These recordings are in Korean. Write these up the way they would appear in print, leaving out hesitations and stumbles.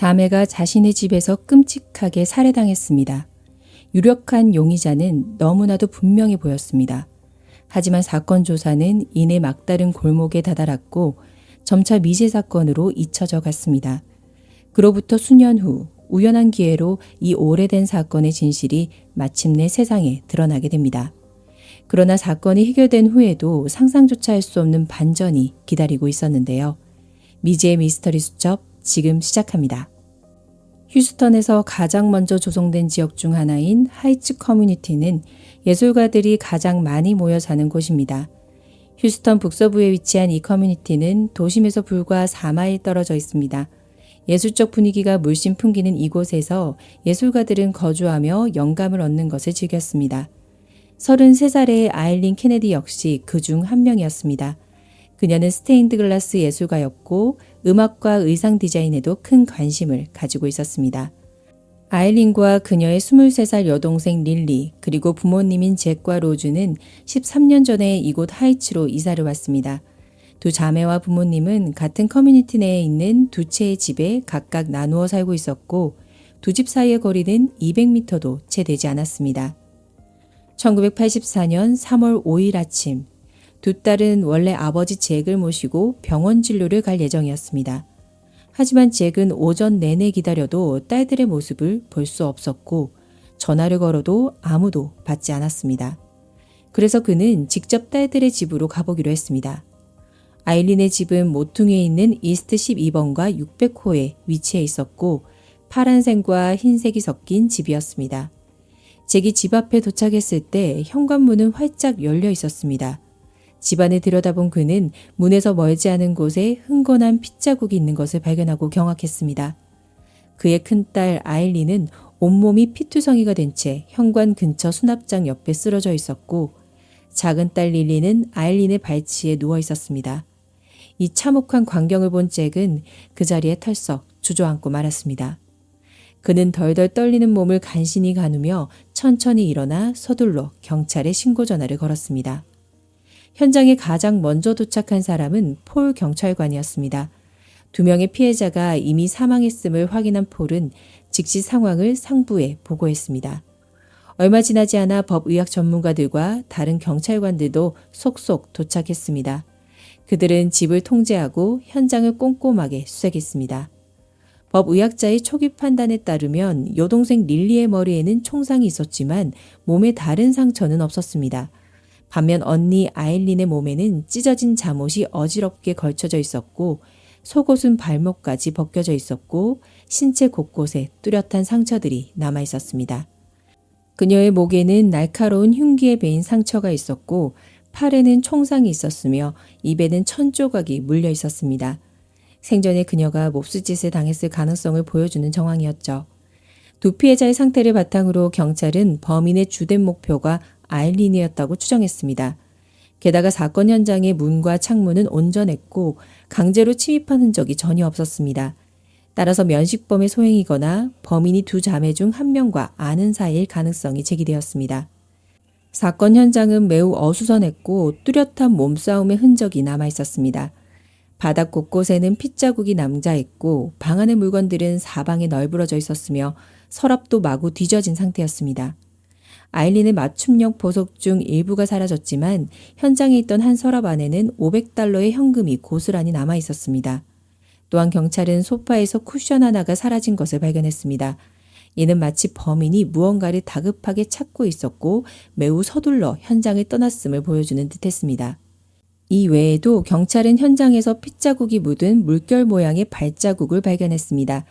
자매가 자신의 집에서 끔찍하게 살해당했습니다. 유력한 용의자는 너무나도 분명해 보였습니다. 하지만 사건 조사는 이내 막다른 골목에 다다랐고 점차 미제 사건으로 잊혀져 갔습니다. 그로부터 수년 후 우연한 기회로 이 오래된 사건의 진실이 마침내 세상에 드러나게 됩니다. 그러나 사건이 해결된 후에도 상상조차 할 수 없는 반전이 기다리고 있었는데요. 미제의 미스터리 수첩 지금 시작합니다. 휴스턴에서 가장 먼저 조성된 지역 중 하나인 하이츠 커뮤니티는 예술가들이 가장 많이 모여 사는 곳입니다. 휴스턴 북서부에 위치한 이 커뮤니티는 도심에서 불과 4마일 떨어져 있습니다. 예술적 분위기가 물씬 풍기는 이곳에서 예술가들은 거주하며 영감을 얻는 것을 즐겼습니다. 33살의 아일린 케네디 역시 그중 한 명이었습니다. 그녀는 스테인드 글라스 예술가였고 음악과 의상 디자인에도 큰 관심을 가지고 있었습니다. 아일린과 그녀의 23살 여동생 릴리 그리고 부모님인 잭과 로즈는 13년 전에 이곳 하이츠로 이사를 왔습니다. 두 자매와 부모님은 같은 커뮤니티 내에 있는 두 채의 집에 각각 나누어 살고 있었고 두 집 사이의 거리는 200m도 채 되지 않았습니다. 1984년 3월 5일 아침 두 딸은 원래 아버지 잭을 모시고 병원 진료를 갈 예정이었습니다. 하지만 잭은 오전 내내 기다려도 딸들의 모습을 볼 수 없었고 전화를 걸어도 아무도 받지 않았습니다. 그래서 그는 직접 딸들의 집으로 가보기로 했습니다. 아일린의 집은 모퉁이에 있는 이스트 12번가 600호에 위치해 있었고 파란색과 흰색이 섞인 집이었습니다. 잭이 집 앞에 도착했을 때 현관문은 활짝 열려 있었습니다. 집 안에 들여다본 그는 문에서 멀지 않은 곳에 흥건한 핏자국이 있는 것을 발견하고 경악했습니다. 그의 큰딸 아일린은 온몸이 피투성이가 된 채 현관 근처 수납장 옆에 쓰러져 있었고 작은 딸 릴리는 아일린의 발치에 누워 있었습니다. 이 참혹한 광경을 본 잭은 그 자리에 털썩 주저앉고 말았습니다. 그는 덜덜 떨리는 몸을 간신히 가누며 천천히 일어나 서둘러 경찰에 신고 전화를 걸었습니다. 현장에 가장 먼저 도착한 사람은 폴 경찰관이었습니다. 2명의 피해자가 이미 사망했음을 확인한 폴은 즉시 상황을 상부에 보고했습니다. 얼마 지나지 않아 법의학 전문가들과 다른 경찰관들도 속속 도착했습니다. 그들은 집을 통제하고 현장을 꼼꼼하게 수색했습니다. 법의학자의 초기 판단에 따르면 여동생 릴리의 머리에는 총상이 있었지만 몸에 다른 상처는 없었습니다. 반면 언니 아일린의 몸에는 찢어진 잠옷이 어지럽게 걸쳐져 있었고 속옷은 발목까지 벗겨져 있었고 신체 곳곳에 뚜렷한 상처들이 남아 있었습니다. 그녀의 목에는 날카로운 흉기에 베인 상처가 있었고 팔에는 총상이 있었으며 입에는 천 조각이 물려 있었습니다. 생전에 그녀가 몹쓸 짓을 당했을 가능성을 보여주는 정황이었죠. 두 피해자의 상태를 바탕으로 경찰은 범인의 주된 목표가 아일린이었다고 추정했습니다. 게다가 사건 현장의 문과 창문은 온전했고 강제로 침입한 흔적이 전혀 없었습니다. 따라서 면식범의 소행이거나 범인이 두 자매 중 한 명과 아는 사이일 가능성이 제기되었습니다. 사건 현장은 매우 어수선했고 뚜렷한 몸싸움의 흔적이 남아 있었습니다. 바닥 곳곳에는 핏자국이 남자 있고 방 안의 물건들은 사방에 널브러져 있었으며 서랍도 마구 뒤져진 상태였습니다. 아일린의 맞춤형 보석 중 일부가 사라졌지만 현장에 있던 한 서랍 안에는 $500의 현금이 고스란히 남아 있었습니다. 또한 경찰은 소파에서 쿠션 하나가 사라진 것을 발견했습니다. 이는 마치 범인이 무언가를 다급하게 찾고 있었고 매우 서둘러 현장을 떠났음을 보여주는 듯했습니다. 이 외에도 경찰은 현장에서 핏자국이 묻은 물결 모양의 발자국을 발견했습니다.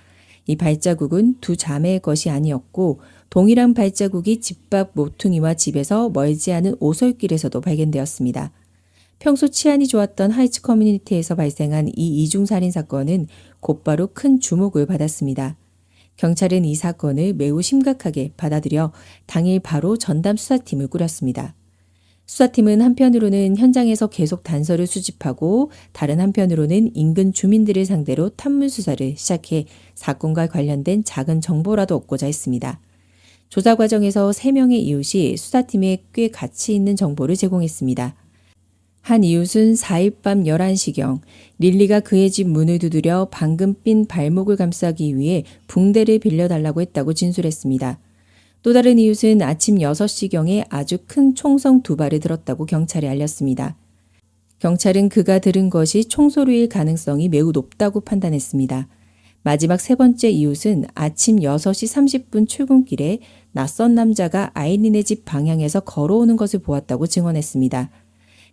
이 발자국은 두 자매의 것이 아니었고 동일한 발자국이 집 밖 모퉁이와 집에서 멀지 않은 오솔길에서도 발견되었습니다. 평소 치안이 좋았던 하이츠 커뮤니티에서 발생한 이 이중살인 사건은 곧바로 큰 주목을 받았습니다. 경찰은 이 사건을 매우 심각하게 받아들여 당일 바로 전담 수사팀을 꾸렸습니다. 수사팀은 한편으로는 현장에서 계속 단서를 수집하고 다른 한편으로는 인근 주민들을 상대로 탐문 수사를 시작해 사건과 관련된 작은 정보라도 얻고자 했습니다. 조사 과정에서 3명의 이웃이 수사팀에 꽤 가치 있는 정보를 제공했습니다. 한 이웃은 4일 밤 11시경 릴리가 그의 집 문을 두드려 방금 삔 발목을 감싸기 위해 붕대를 빌려달라고 했다고 진술했습니다. 또 다른 이웃은 아침 6시경에 아주 큰 총성 2발을 들었다고 경찰에 알렸습니다. 경찰은 그가 들은 것이 총소리일 가능성이 매우 높다고 판단했습니다. 마지막 세 번째 이웃은 아침 6시 30분 출근길에 낯선 남자가 아일린의 집 방향에서 걸어오는 것을 보았다고 증언했습니다.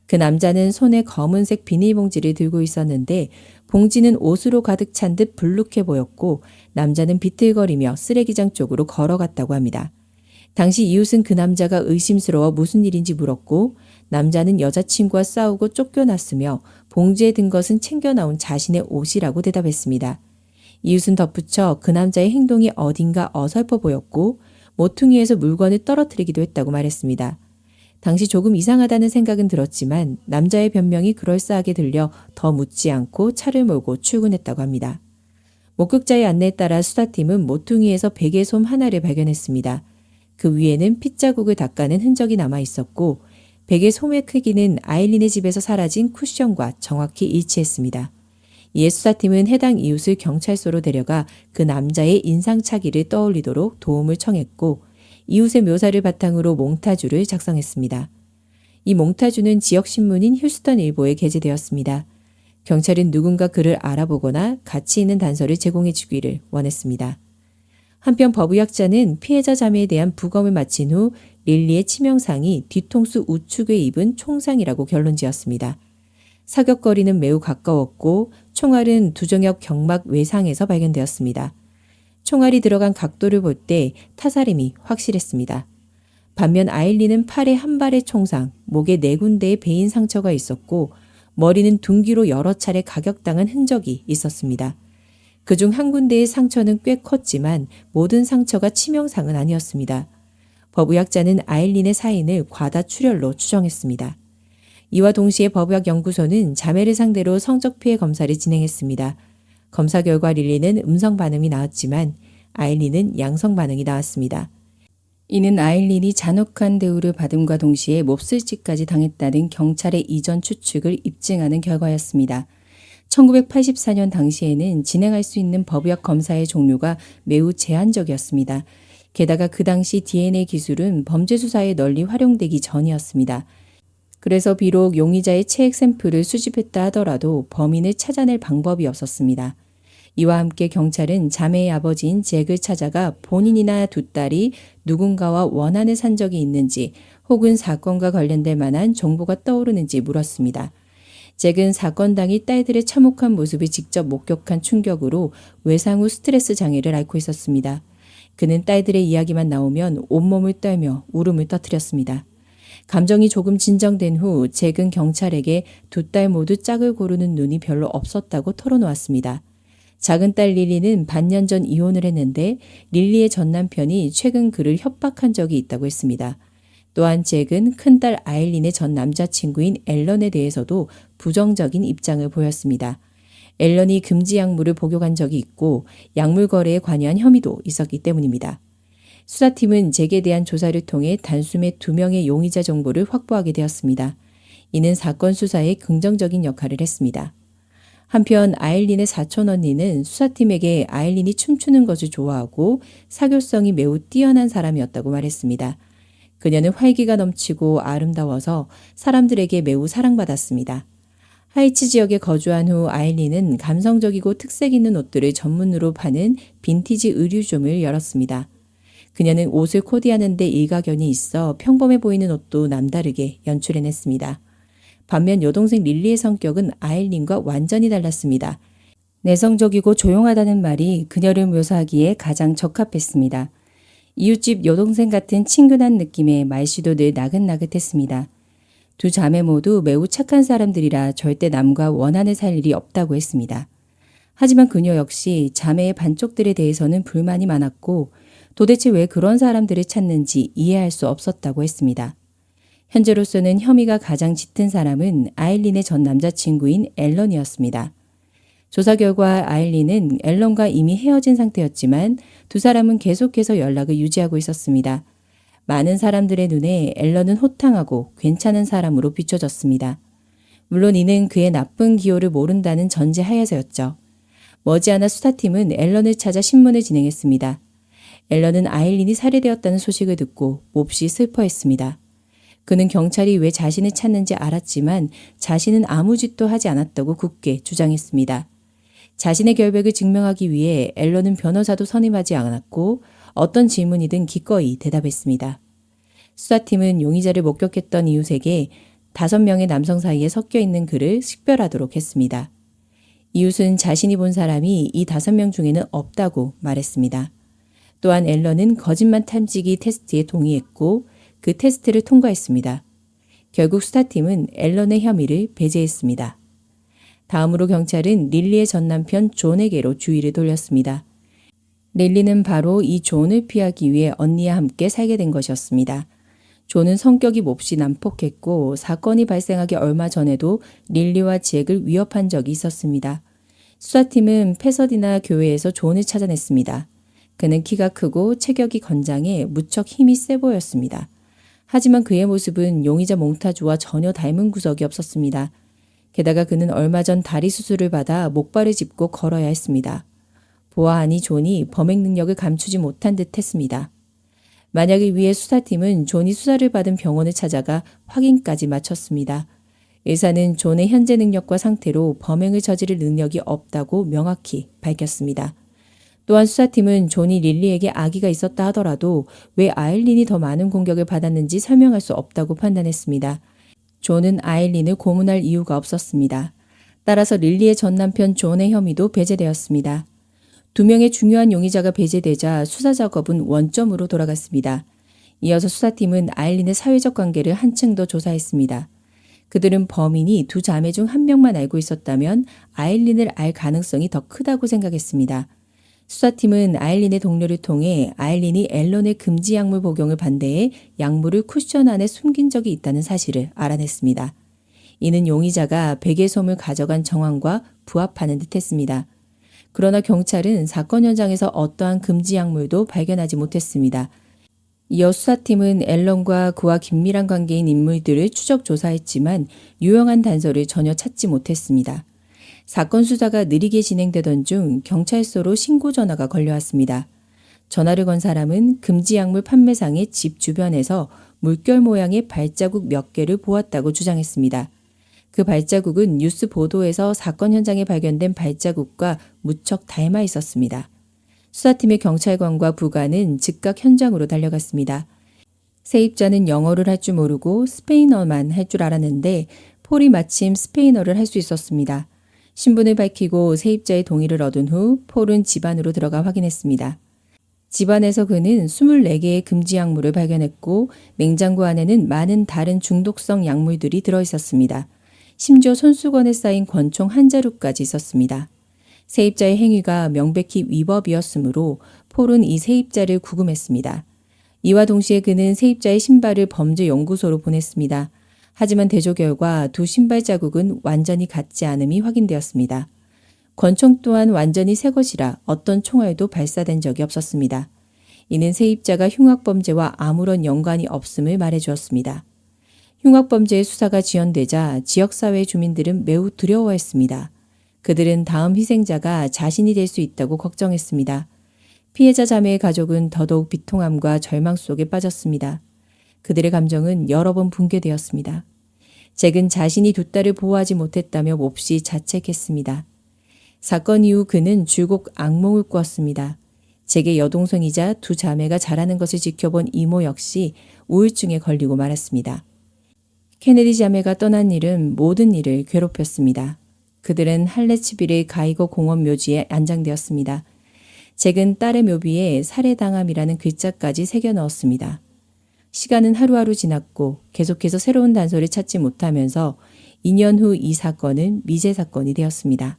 그 남자는 손에 검은색 비닐봉지를 들고 있었는데 봉지는 옷으로 가득 찬 듯 불룩해 보였고 남자는 비틀거리며 쓰레기장 쪽으로 걸어갔다고 합니다. 당시 이웃은 그 남자가 의심스러워 무슨 일인지 물었고 남자는 여자친구와 싸우고 쫓겨났으며 봉지에 든 것은 챙겨 나온 자신의 옷이라고 대답했습니다. 이웃은 덧붙여 그 남자의 행동이 어딘가 어설퍼 보였고 모퉁이에서 물건을 떨어뜨리기도 했다고 말했습니다. 당시 조금 이상하다는 생각은 들었지만 남자의 변명이 그럴싸하게 들려 더 묻지 않고 차를 몰고 출근했다고 합니다. 목격자의 안내에 따라 수사팀은 모퉁이에서 베개 솜 하나를 발견했습니다. 그 위에는 핏자국을 닦아낸 흔적이 남아 있었고 베개 솜의 크기는 아일린의 집에서 사라진 쿠션과 정확히 일치했습니다. 이에 수사팀은 해당 이웃을 경찰서로 데려가 그 남자의 인상착의를 떠올리도록 도움을 청했고 이웃의 묘사를 바탕으로 몽타주를 작성했습니다. 이 몽타주는 지역신문인 휴스턴 일보에 게재되었습니다. 경찰은 누군가 그를 알아보거나 가치 있는 단서를 제공해 주기를 원했습니다. 한편 법의학자는 피해자 자매에 대한 부검을 마친 후 릴리의 치명상이 뒤통수 우측에 입은 총상이라고 결론지었습니다. 사격거리는 매우 가까웠고 총알은 두정역 경막 외상에서 발견되었습니다. 총알이 들어간 각도를 볼 때 타살임이 확실했습니다. 반면 아일린은 팔에 한 발의 총상, 목에 4군데의 베인 상처가 있었고 머리는 둔기로 여러 차례 가격당한 흔적이 있었습니다. 그중 한 군데의 상처는 꽤 컸지만 모든 상처가 치명상은 아니었습니다. 법의학자는 아일린의 사인을 과다출혈로 추정했습니다. 이와 동시에 법의학연구소는 자매를 상대로 성적피해 검사를 진행했습니다. 검사 결과 릴리는 음성 반응이 나왔지만 아일린은 양성 반응이 나왔습니다. 이는 아일린이 잔혹한 대우를 받음과 동시에 몹쓸짓까지 당했다는 경찰의 이전 추측을 입증하는 결과였습니다. 1984년 당시에는 진행할 수 있는 법의학 검사의 종류가 매우 제한적이었습니다. 게다가 그 당시 DNA 기술은 범죄 수사에 널리 활용되기 전이었습니다. 그래서 비록 용의자의 체액 샘플을 수집했다 하더라도 범인을 찾아낼 방법이 없었습니다. 이와 함께 경찰은 자매의 아버지인 잭을 찾아가 본인이나 두 딸이 누군가와 원한을 산 적이 있는지 혹은 사건과 관련될 만한 정보가 떠오르는지 물었습니다. 잭은 사건 당일 딸들의 참혹한 모습을 직접 목격한 충격으로 외상 후 스트레스 장애를 앓고 있었습니다. 그는 딸들의 이야기만 나오면 온몸을 떨며 울음을 터뜨렸습니다. 감정이 조금 진정된 후 잭은 경찰에게 두 딸 모두 짝을 고르는 눈이 별로 없었다고 털어놓았습니다. 작은 딸 릴리는 반년 전 이혼을 했는데 릴리의 전 남편이 최근 그를 협박한 적이 있다고 했습니다. 또한 잭은 큰딸 아일린의 전 남자친구인 앨런에 대해서도 부정적인 입장을 보였습니다. 앨런이 금지 약물을 복용한 적이 있고 약물 거래에 관여한 혐의도 있었기 때문입니다. 수사팀은 잭에 대한 조사를 통해 단숨에 2명의 용의자 정보를 확보하게 되었습니다. 이는 사건 수사에 긍정적인 역할을 했습니다. 한편 아일린의 사촌 언니는 수사팀에게 아일린이 춤추는 것을 좋아하고 사교성이 매우 뛰어난 사람이었다고 말했습니다. 그녀는 활기가 넘치고 아름다워서 사람들에게 매우 사랑받았습니다. 하이츠 지역에 거주한 후 아일린은 감성적이고 특색 있는 옷들을 전문으로 파는 빈티지 의류점을 열었습니다. 그녀는 옷을 코디하는 데 일가견이 있어 평범해 보이는 옷도 남다르게 연출해냈습니다. 반면 여동생 릴리의 성격은 아일린과 완전히 달랐습니다. 내성적이고 조용하다는 말이 그녀를 묘사하기에 가장 적합했습니다. 이웃집 여동생 같은 친근한 느낌의 말씨도 늘 나긋나긋했습니다. 두 자매 모두 매우 착한 사람들이라 절대 남과 원한을 살 일이 없다고 했습니다. 하지만 그녀 역시 자매의 반쪽들에 대해서는 불만이 많았고 도대체 왜 그런 사람들을 찾는지 이해할 수 없었다고 했습니다. 현재로서는 혐의가 가장 짙은 사람은 아일린의 전 남자친구인 앨런이었습니다. 조사 결과 아일린은 앨런과 이미 헤어진 상태였지만 두 사람은 계속해서 연락을 유지하고 있었습니다. 많은 사람들의 눈에 앨런은 호탕하고 괜찮은 사람으로 비춰졌습니다. 물론 이는 그의 나쁜 기호를 모른다는 전제하에서였죠. 머지않아 수사팀은 앨런을 찾아 신문을 진행했습니다. 앨런은 아일린이 살해되었다는 소식을 듣고 몹시 슬퍼했습니다. 그는 경찰이 왜 자신을 찾는지 알았지만 자신은 아무 짓도 하지 않았다고 굳게 주장했습니다. 자신의 결백을 증명하기 위해 앨런은 변호사도 선임하지 않았고 어떤 질문이든 기꺼이 대답했습니다. 수사팀은 용의자를 목격했던 이웃에게 5명의 남성 사이에 섞여 있는 그를 식별하도록 했습니다. 이웃은 자신이 본 사람이 이 5명 중에는 없다고 말했습니다. 또한 앨런은 거짓말 탐지기 테스트에 동의했고 그 테스트를 통과했습니다. 결국 수사팀은 앨런의 혐의를 배제했습니다. 다음으로 경찰은 릴리의 전 남편 존에게로 주의를 돌렸습니다. 릴리는 바로 이 존을 피하기 위해 언니와 함께 살게 된 것이었습니다. 존은 성격이 몹시 난폭했고 사건이 발생하기 얼마 전에도 릴리와 잭을 위협한 적이 있었습니다. 수사팀은 패서디나 교회에서 존을 찾아냈습니다. 그는 키가 크고 체격이 건장해 무척 힘이 세 보였습니다. 하지만 그의 모습은 용의자 몽타주와 전혀 닮은 구석이 없었습니다. 게다가 그는 얼마 전 다리 수술을 받아 목발을 짚고 걸어야 했습니다. 보아하니 존이 범행 능력을 감추지 못한 듯 했습니다. 만약을 위해 수사팀은 존이 수사를 받은 병원을 찾아가 확인까지 마쳤습니다. 의사는 존의 현재 능력과 상태로 범행을 저지를 능력이 없다고 명확히 밝혔습니다. 또한 수사팀은 존이 릴리에게 아기가 있었다 하더라도 왜 아일린이 더 많은 공격을 받았는지 설명할 수 없다고 판단했습니다. 존은 아일린을 고문할 이유가 없었습니다. 따라서 릴리의 전 남편 존의 혐의도 배제되었습니다. 2명의 중요한 용의자가 배제되자 수사 작업은 원점으로 돌아갔습니다. 이어서 수사팀은 아일린의 사회적 관계를 한층 더 조사했습니다. 그들은 범인이 2 자매 중 1명만 알고 있었다면 아일린을 알 가능성이 더 크다고 생각했습니다. 수사팀은 아일린의 동료를 통해 아일린이 앨런의 금지 약물 복용을 반대해 약물을 쿠션 안에 숨긴 적이 있다는 사실을 알아냈습니다. 이는 용의자가 베개솜을 가져간 정황과 부합하는 듯했습니다. 그러나 경찰은 사건 현장에서 어떠한 금지 약물도 발견하지 못했습니다. 이어 수사팀은 앨런과 그와 긴밀한 관계인 인물들을 추적 조사했지만 유용한 단서를 전혀 찾지 못했습니다. 사건 수사가 느리게 진행되던 중 경찰서로 신고 전화가 걸려왔습니다. 전화를 건 사람은 금지 약물 판매상의 집 주변에서 물결 모양의 발자국 몇 개를 보았다고 주장했습니다. 그 발자국은 뉴스 보도에서 사건 현장에 발견된 발자국과 무척 닮아 있었습니다. 수사팀의 경찰관과 부관은 즉각 현장으로 달려갔습니다. 세입자는 영어를 할 줄 모르고 스페인어만 할 줄 알았는데 폴이 마침 스페인어를 할 수 있었습니다. 신분을 밝히고 세입자의 동의를 얻은 후 폴은 집안으로 들어가 확인했습니다. 집안에서 그는 24개의 금지 약물을 발견했고 냉장고 안에는 많은 다른 중독성 약물들이 들어있었습니다. 심지어 손수건에 쌓인 권총 한 자루까지 있었습니다. 세입자의 행위가 명백히 위법이었으므로 폴은 이 세입자를 구금했습니다. 이와 동시에 그는 세입자의 신발을 범죄 연구소로 보냈습니다. 하지만 대조 결과 2 신발 자국은 완전히 같지 않음이 확인되었습니다. 권총 또한 완전히 새 것이라 어떤 총알도 발사된 적이 없었습니다. 이는 세입자가 흉악범죄와 아무런 연관이 없음을 말해주었습니다. 흉악범죄의 수사가 지연되자 지역사회 주민들은 매우 두려워했습니다. 그들은 다음 희생자가 자신이 될 수 있다고 걱정했습니다. 피해자 자매의 가족은 더더욱 비통함과 절망 속에 빠졌습니다. 그들의 감정은 여러 번 붕괴되었습니다. 잭은 자신이 2 딸을 보호하지 못했다며 몹시 자책했습니다. 사건 이후 그는 줄곧 악몽을 꾸었습니다. 잭의 여동생이자 2 자매가 자라는 것을 지켜본 이모 역시 우울증에 걸리고 말았습니다. 케네디 자매가 떠난 일은 모든 일을 괴롭혔습니다. 그들은 할레츠빌의 가이거 공원 묘지에 안장되었습니다. 잭은 딸의 묘비에 살해당함이라는 글자까지 새겨 넣었습니다. 시간은 하루하루 지났고 계속해서 새로운 단서를 찾지 못하면서 2년 후 이 사건은 미제 사건이 되었습니다.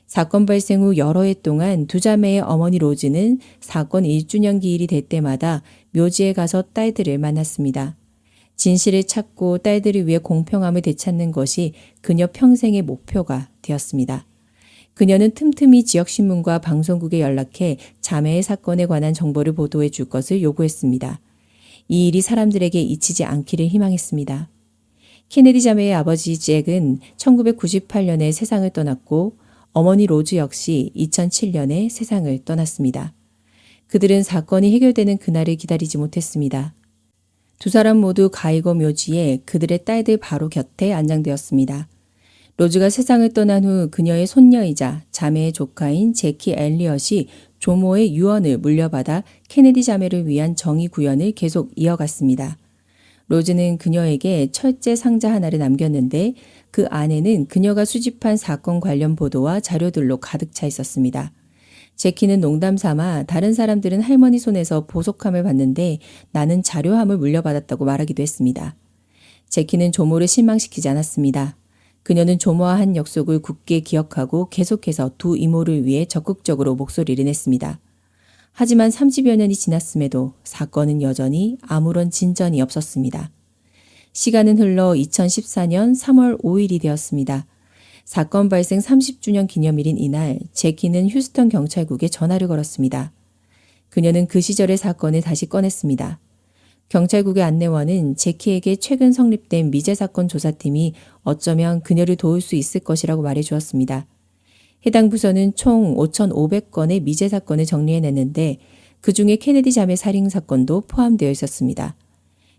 사건 발생 후 여러 해 동안 2 자매의 어머니 로즈는 사건 1주년 기일이 될 때마다 묘지에 가서 딸들을 만났습니다. 진실을 찾고 딸들을 위해 공평함을 되찾는 것이 그녀 평생의 목표가 되었습니다. 그녀는 틈틈이 지역신문과 방송국에 연락해 자매의 사건에 관한 정보를 보도해 줄 것을 요구했습니다. 이 일이 사람들에게 잊히지 않기를 희망했습니다. 케네디 자매의 아버지 잭은 1998년에 세상을 떠났고 어머니 로즈 역시 2007년에 세상을 떠났습니다. 그들은 사건이 해결되는 그날을 기다리지 못했습니다. 두 사람 모두 가이거 묘지에 그들의 딸들 바로 곁에 안장되었습니다. 로즈가 세상을 떠난 후 그녀의 손녀이자 자매의 조카인 제키 엘리엇이 조모의 유언을 물려받아 케네디 자매를 위한 정의 구현을 계속 이어갔습니다. 로즈는 그녀에게 철제 상자 하나를 남겼는데 그 안에는 그녀가 수집한 사건 관련 보도와 자료들로 가득 차 있었습니다. 제키는 농담 삼아 다른 사람들은 할머니 손에서 보석함을 받는데 나는 자료함을 물려받았다고 말하기도 했습니다. 제키는 조모를 실망시키지 않았습니다. 그녀는 조모와 한 약속을 굳게 기억하고 계속해서 두 이모를 위해 적극적으로 목소리를 냈습니다. 하지만 30여 년이 지났음에도 사건은 여전히 아무런 진전이 없었습니다. 시간은 흘러 2014년 3월 5일이 되었습니다. 사건 발생 30주년 기념일인 이날 제키는 휴스턴 경찰국에 전화를 걸었습니다. 그녀는 그 시절의 사건을 다시 꺼냈습니다. 경찰국의 안내원은 제키에게 최근 성립된 미제 사건 조사팀이 어쩌면 그녀를 도울 수 있을 것이라고 말해주었습니다. 해당 부서는 총 5,500건의 미제 사건을 정리해냈는데 그중에 케네디 자매 살인 사건도 포함되어 있었습니다.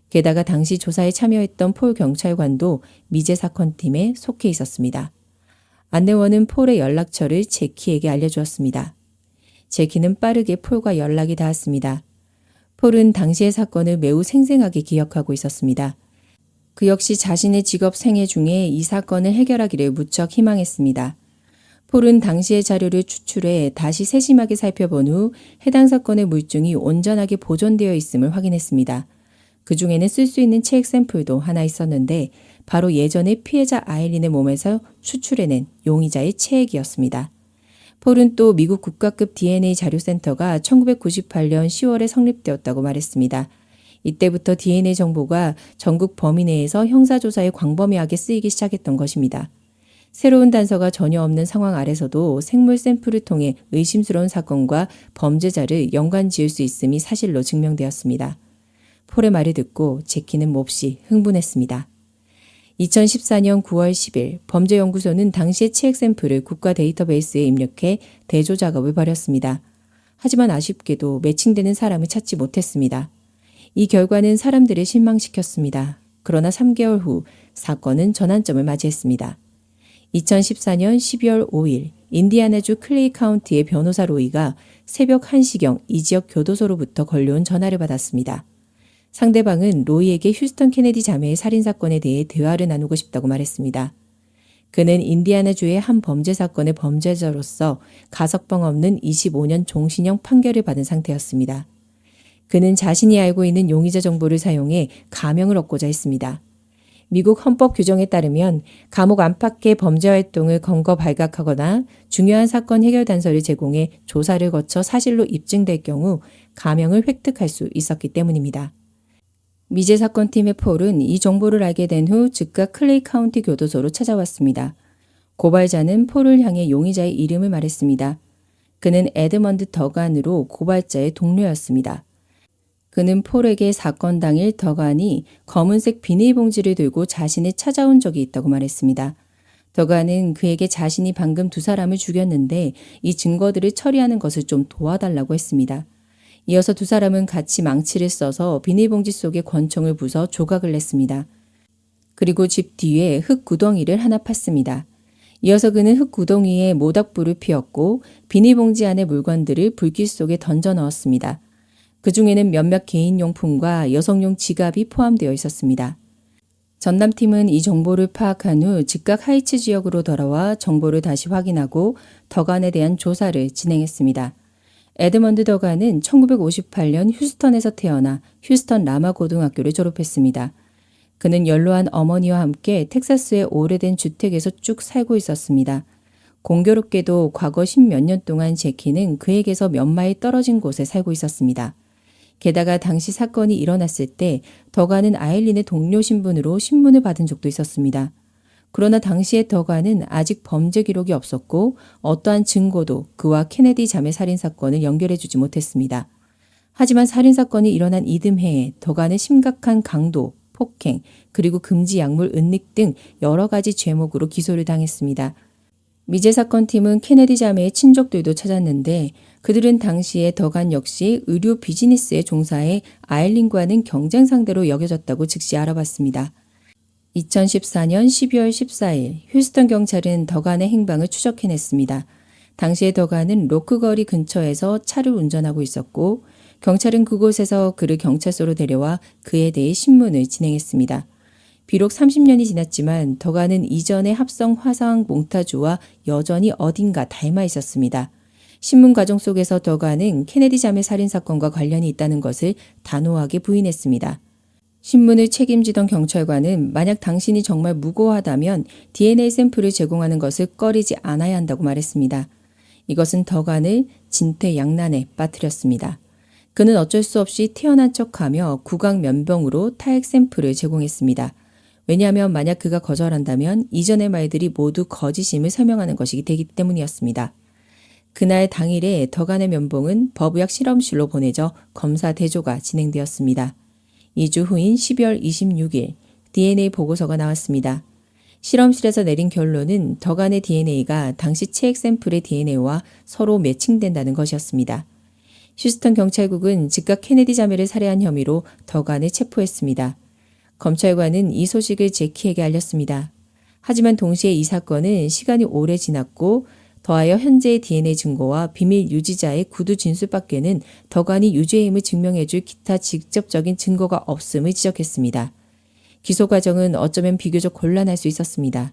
게다가 당시 조사에 참여했던 폴 경찰관도 미제 사건팀에 속해 있었습니다. 안내원은 폴의 연락처를 제키에게 알려주었습니다. 제키는 빠르게 폴과 연락이 닿았습니다. 폴은 당시의 사건을 매우 생생하게 기억하고 있었습니다. 그 역시 자신의 직업 생애 중에 이 사건을 해결하기를 무척 희망했습니다. 폴은 당시의 자료를 추출해 다시 세심하게 살펴본 후 해당 사건의 물증이 온전하게 보존되어 있음을 확인했습니다. 그 중에는 쓸 수 있는 체액 샘플도 하나 있었는데 바로 예전에 피해자 아일린의 몸에서 추출해낸 용의자의 체액이었습니다. 폴은 또 미국 국가급 DNA 자료센터가 1998년 10월에 성립되었다고 말했습니다. 이때부터 DNA 정보가 전국 범위 내에서 형사조사에 광범위하게 쓰이기 시작했던 것입니다. 새로운 단서가 전혀 없는 상황 아래서도 생물 샘플을 통해 의심스러운 사건과 범죄자를 연관 지을 수 있음이 사실로 증명되었습니다. 폴의 말을 듣고 제키는 몹시 흥분했습니다. 2014년 9월 10일 범죄연구소는 당시의 치액 샘플을 국가 데이터베이스에 입력해 대조 작업을 벌였습니다. 하지만 아쉽게도 매칭되는 사람을 찾지 못했습니다. 이 결과는 사람들을 실망시켰습니다. 그러나 3개월 후 사건은 전환점을 맞이했습니다. 2014년 12월 5일 인디애나주 클레이 카운티의 변호사 로이가 새벽 1시경 이 지역 교도소로부터 걸려온 전화를 받았습니다. 상대방은 로이에게 휴스턴 케네디 자매의 살인사건에 대해 대화를 나누고 싶다고 말했습니다. 그는 인디애나주의 한 범죄 사건의 범죄자로서 가석방 없는 25년 종신형 판결을 받은 상태였습니다. 그는 자신이 알고 있는 용의자 정보를 사용해 가명을 얻고자 했습니다. 미국 헌법 규정에 따르면 감옥 안팎의 범죄 활동을 검거 발각하거나 중요한 사건 해결 단서를 제공해 조사를 거쳐 사실로 입증될 경우 가명을 획득할 수 있었기 때문입니다. 미제 사건팀의 폴은 이 정보를 알게 된 후 즉각 클레이 카운티 교도소로 찾아왔습니다. 고발자는 폴을 향해 용의자의 이름을 말했습니다. 그는 에드먼드 더간으로 고발자의 동료였습니다. 그는 폴에게 사건 당일 더간이 검은색 비닐봉지를 들고 자신을 찾아온 적이 있다고 말했습니다. 더간은 그에게 자신이 방금 두 사람을 죽였는데 이 증거들을 처리하는 것을 좀 도와달라고 했습니다. 이어서 두 사람은 같이 망치를 써서 비닐봉지 속에 권총을 부숴 조각을 냈습니다. 그리고 집 뒤에 흙 구덩이를 하나 팠습니다. 이어서 그는 흙 구덩이에 모닥불을 피웠고 비닐봉지 안의 물건들을 불길 속에 던져 넣었습니다. 그 중에는 몇몇 개인용품과 여성용 지갑이 포함되어 있었습니다. 전담팀은 이 정보를 파악한 후 즉각 하이츠 지역으로 돌아와 정보를 다시 확인하고 더간에 대한 조사를 진행했습니다. 에드먼드 더간은 1958년 휴스턴에서 태어나 휴스턴 라마 고등학교를 졸업했습니다. 그는 연로한 어머니와 함께 텍사스의 오래된 주택에서 쭉 살고 있었습니다. 공교롭게도 과거 10몇 년 동안 제키는 그에게서 몇 마일 떨어진 곳에 살고 있었습니다. 게다가 당시 사건이 일어났을 때 더간은 아일린의 동료 신분으로 신문을 받은 적도 있었습니다. 그러나 당시의 더간은 아직 범죄 기록이 없었고 어떠한 증거도 그와 케네디 자매 살인사건을 연결해주지 못했습니다. 하지만 살인사건이 일어난 이듬해에 더간은 심각한 강도 폭행, 그리고 금지 약물 은닉 등 여러 가지 죄목으로 기소를 당했습니다. 미제 사건팀은 케네디 자매의 친족들도 찾았는데 그들은 당시에 더간 역시 의료 비즈니스에 종사해 아일린과는 경쟁 상대로 여겨졌다고 즉시 알아봤습니다. 2014년 12월 14일 휴스턴 경찰은 더간의 행방을 추적해냈습니다. 당시에 더간은 로크거리 근처에서 차를 운전하고 있었고 경찰은 그곳에서 그를 경찰서로 데려와 그에 대해 신문을 진행했습니다. 비록 30년이 지났지만 더간은 이전의 합성 화상 몽타주와 여전히 어딘가 닮아 있었습니다. 신문 과정 속에서 더간은 케네디 자매 살인 사건과 관련이 있다는 것을 단호하게 부인했습니다. 신문을 책임지던 경찰관은 만약 당신이 정말 무고하다면 DNA 샘플을 제공하는 것을 꺼리지 않아야 한다고 말했습니다. 이것은 더간을 진퇴양난에 빠뜨렸습니다. 그는 어쩔 수 없이 태어난 척하며 구강 면병으로 타액 샘플을 제공했습니다. 왜냐하면 만약 그가 거절한다면 이전의 말들이 모두 거짓임을 설명하는 것이기 되기 때문이었습니다. 그날 당일에 더간의 면봉은 법의학 실험실로 보내져 검사 대조가 진행되었습니다. 2주 후인 12월 26일 DNA 보고서가 나왔습니다. 실험실에서 내린 결론은 더간의 DNA가 당시 체액 샘플의 DNA와 서로 매칭된다는 것이었습니다. 휴스턴 경찰국은 즉각 케네디 자매를 살해한 혐의로 더간을 체포했습니다. 검찰관은 이 소식을 제키에게 알렸습니다. 하지만 동시에 이 사건은 시간이 오래 지났고 더하여 현재의 DNA 증거와 비밀 유지자의 구두 진술밖에는 더간이 유죄임을 증명해줄 기타 직접적인 증거가 없음을 지적했습니다. 기소 과정은 어쩌면 비교적 곤란할 수 있었습니다.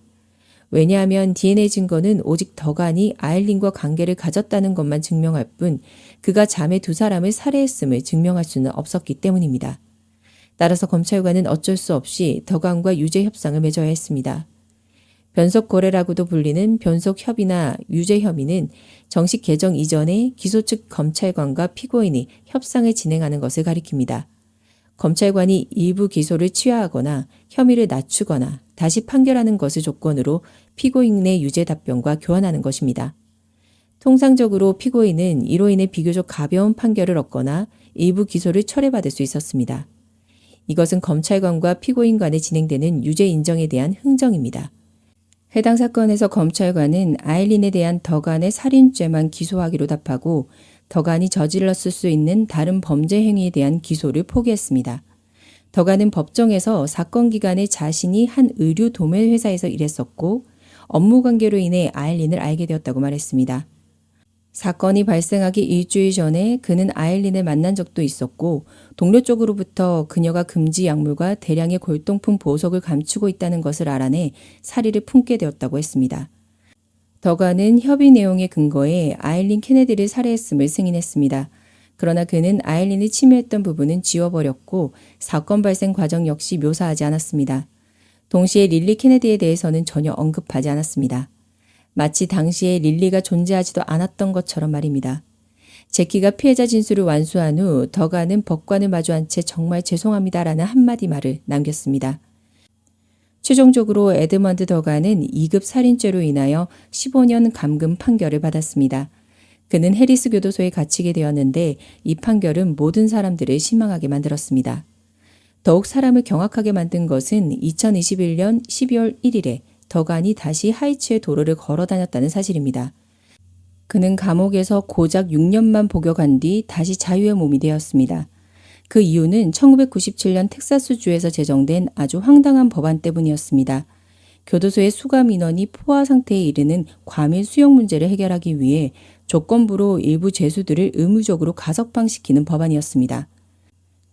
왜냐하면 DNA 증거는 오직 더간이 아일린과 관계를 가졌다는 것만 증명할 뿐 그가 자매 두 사람을 살해했음을 증명할 수는 없었기 때문입니다. 따라서 검찰관은 어쩔 수 없이 더간과 유죄 협상을 맺어야 했습니다. 변속 거래라고도 불리는 변속 협의나 유죄 혐의는 정식 개정 이전에 기소 측 검찰관과 피고인이 협상을 진행하는 것을 가리킵니다. 검찰관이 일부 기소를 취하하거나 혐의를 낮추거나 다시 판결하는 것을 조건으로 피고인의 유죄 답변과 교환하는 것입니다. 통상적으로 피고인은 이로 인해 비교적 가벼운 판결을 얻거나 일부 기소를 철회받을 수 있었습니다. 이것은 검찰관과 피고인 간에 진행되는 유죄 인정에 대한 흥정입니다. 해당 사건에서 검찰관은 아일린에 대한 더간의 살인죄만 기소하기로 답하고 더간이 저질렀을 수 있는 다른 범죄 행위에 대한 기소를 포기했습니다. 더간은 법정에서 사건 기간에 자신이 한 의류 도매 회사에서 일했었고 업무 관계로 인해 아일린을 알게 되었다고 말했습니다. 사건이 발생하기 일주일 전에 그는 아일린을 만난 적도 있었고 동료 쪽으로부터 그녀가 금지 약물과 대량의 골동품 보석을 감추고 있다는 것을 알아내 사리를 품게 되었다고 했습니다. 더간은 협의 내용에 근거해 아일린 케네디를 살해했음을 승인했습니다. 그러나 그는 아일린이 침해했던 부분은 지워버렸고 사건 발생 과정 역시 묘사하지 않았습니다. 동시에 릴리 케네디에 대해서는 전혀 언급하지 않았습니다. 마치 당시에 릴리가 존재하지도 않았던 것처럼 말입니다. 제키가 피해자 진술을 완수한 후 더간은 법관을 마주한 채 정말 죄송합니다라는 한마디 말을 남겼습니다. 최종적으로 에드먼드 더간은 2급 살인죄로 인하여 15년 감금 판결을 받았습니다. 그는 해리스 교도소에 갇히게 되었는데 이 판결은 모든 사람들을 실망하게 만들었습니다. 더욱 사람을 경악하게 만든 것은 2021년 12월 1일에 더간이 다시 하이츠의 도로를 걸어 다녔다는 사실입니다. 그는 감옥에서 고작 6년만 복역한 뒤 다시 자유의 몸이 되었습니다. 그 이유는 1997년 텍사스주에서 제정된 아주 황당한 법안 때문이었습니다. 교도소의 수감 인원이 포화 상태에 이르는 과밀 수용 문제를 해결하기 위해 조건부로 일부 죄수들을 의무적으로 가석방시키는 법안이었습니다.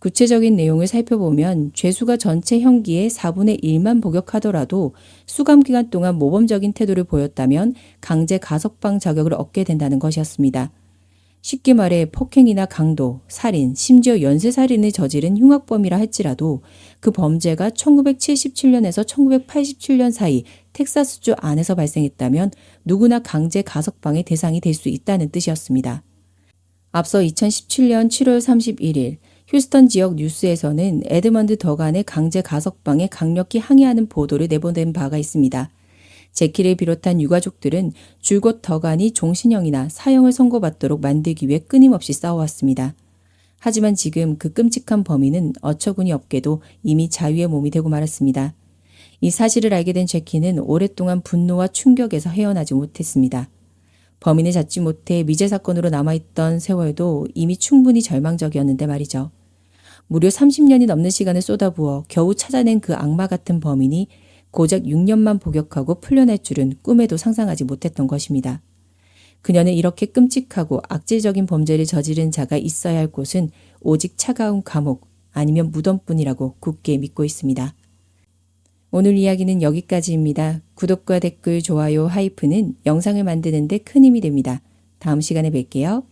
구체적인 내용을 살펴보면 죄수가 전체 형기의 4분의 1만 복역하더라도 수감 기간 동안 모범적인 태도를 보였다면 강제 가석방 자격을 얻게 된다는 것이었습니다. 쉽게 말해 폭행이나 강도, 살인, 심지어 연쇄살인을 저지른 흉악범이라 할지라도 그 범죄가 1977년에서 1987년 사이 텍사스주 안에서 발생했다면 누구나 강제 가석방의 대상이 될 수 있다는 뜻이었습니다. 앞서 2017년 7월 31일 휴스턴 지역 뉴스에서는 에드먼드 더간의 강제 가석방에 강력히 항의하는 보도를 내보낸 바가 있습니다. 제키를 비롯한 유가족들은 줄곧 더간이 종신형이나 사형을 선고받도록 만들기 위해 끊임없이 싸워왔습니다. 하지만 지금 그 끔찍한 범인은 어처구니 없게도 이미 자유의 몸이 되고 말았습니다. 이 사실을 알게 된 제키는 오랫동안 분노와 충격에서 헤어나지 못했습니다. 범인을 잡지 못해 미제 사건으로 남아있던 세월도 이미 충분히 절망적이었는데 말이죠. 무려 30년이 넘는 시간을 쏟아부어 겨우 찾아낸 그 악마 같은 범인이 고작 6년만 복역하고 풀려날 줄은 꿈에도 상상하지 못했던 것입니다. 그녀는 이렇게 끔찍하고 악질적인 범죄를 저지른 자가 있어야 할 곳은 오직 차가운 감옥 아니면 무덤뿐이라고 굳게 믿고 있습니다. 오늘 이야기는 여기까지입니다. 구독과 댓글, 좋아요, 하이프는 영상을 만드는 데 큰 힘이 됩니다. 다음 시간에 뵐게요.